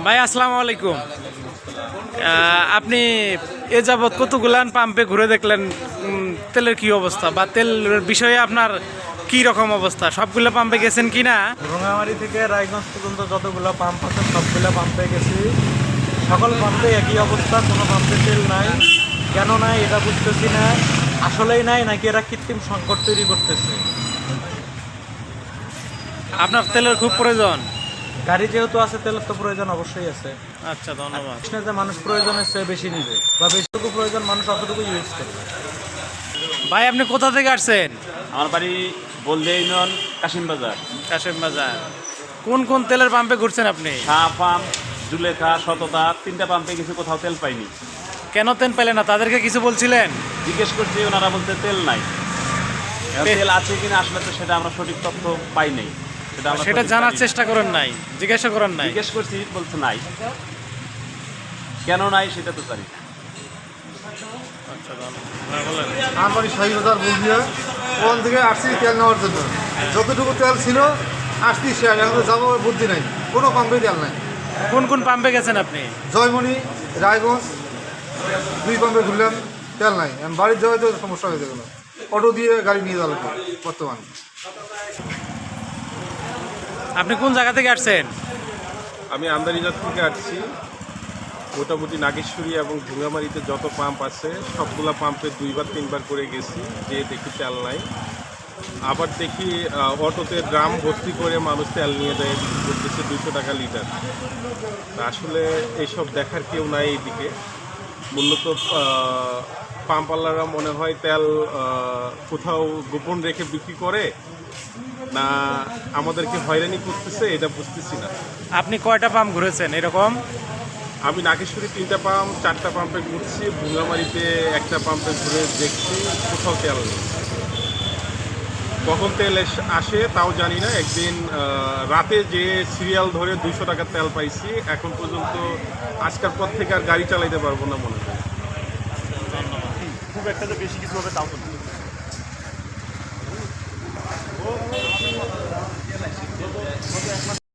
ভাই আসসালামু আলাইকুম। আপনি এ যাবৎ কতগুলান পাম্পে ঘুরে দেখলেন, তেলের কি অবস্থা বা তেলের বিষয়ে আপনার কি রকম অবস্থা? সবগুলো পাম্পে গেছেন কি না? রোঙামারি থেকে রায়গঞ্জ পর্যন্ত যতগুলো পাম্প আছে সবগুলো পাম্পে গেছি। সকল পাম্পে একই অবস্থা, কোনো পাম্পে তেল নাই। কেন নাই এটা বুঝতেছি না। আসলেই নাই নাকি এরা কৃত্রিম সংকট তৈরি করতেছে? আপনার তেলের খুব প্রয়োজন। গাড়ি যেহেতু আছে, তেলের তো প্রয়োজন অবশ্যই আছে। আচ্ছা, ধন্যবাদ। না যে মানুষ প্রয়োজনের চেয়ে বেশি নিবে বা বেশিটুকু প্রয়োজন মানুষ অতটুকু ইউজ করবে। ভাই আপনি কোথা থেকে আসছেন? আমার বাড়ি বলদে ইউনিয়ন কাশিম বাজার। কাশেম বাজার। কোন কোন তেলের পাম্পে ঘুরছেন আপনি? শাহ পাম্প, জুলেখা, সততা, 3টা পাম্পে কিছু কোথাও তেল পাইনি। কেন তেল পেলেন না? তাদেরকে কিছু বলছিলেন? জিজ্ঞেস করছি, ওনারা বলতে তেল নাই। তেল আছে কিনা আসলে তো সেটা আমরা সঠিক তথ্য পাই নাই। সেটা জানার চেষ্টা করেন নাই, জিজ্ঞাসা করেন নাই? জিজ্ঞেস করছি, বলছে নাই। কেন নাই সেটা তো জানি না। আচ্ছা, ধন্যবাদ। বলেন। আমার বাড়ি শাহীবাজার বুঝিয়া, ওখান থেকে আসছি তেল নেওয়ার জন্য। যতটুকু তেল ছিল আসছি শেষ, এখন যাবো বুদ্ধি নাই, কোনো পাম্পে তেল নাই। কোন কোন পাম্পে গেছেন আপনি? জয়মণি, রায়গঞ্জ 2 পাম্পে ঘুরলাম, তেল নাই। আমি বাড়ির যাওয়াই তো সমস্যা হয়ে গেলো, অটো দিয়ে গাড়ি নিয়ে যাওয়া লাগবে বর্তমানে। আপনি কোন জায়গা থেকে আসছেন? আমি আমদানিজাত থেকে আসছি। মোটামুটি নাগেশ্বরী এবং ঢুঙ্গামারিতে যত পাম্প আছে সবগুলা পাম্পে 2-3 বার করে গেছি, যে দেখি তেল নাই। আবার দেখি অটোতে ড্রাম ভর্তি করে মানুষ তেল নিয়ে যায়, বিক্রি করতেছে 200 টাকা লিটার। তা আসলে এইসব দেখার কেউ নাই এইদিকে। মূলত পাম্পওয়ালারা মনে হয় তেল কোথাও গোপন রেখে বিক্রি করে, না আমাদেরকে হয়রানি করতেছে, এটা বুঝতেছি না। আপনি কয়টা পাম্প ঘুরেছেন এরকম? আমি নাগেশ্বরী 3টা পাম্প 4টা পাম্পে ঘুরছি, ভুঙ্গামারিতে একটা পাম্পে ঘুরে দেখছি কোথাও তেল নেই। কখন তেল আসে তাও জানি না। একদিন রাতে যে সিরিয়াল ধরে 200 টাকার তেল পাইছি, এখন পর্যন্ত আজকের পর থেকে আর গাড়ি চালাইতে পারবো না মনে হয়। খুব একটা যে বেশি কিছু হবে তাও তো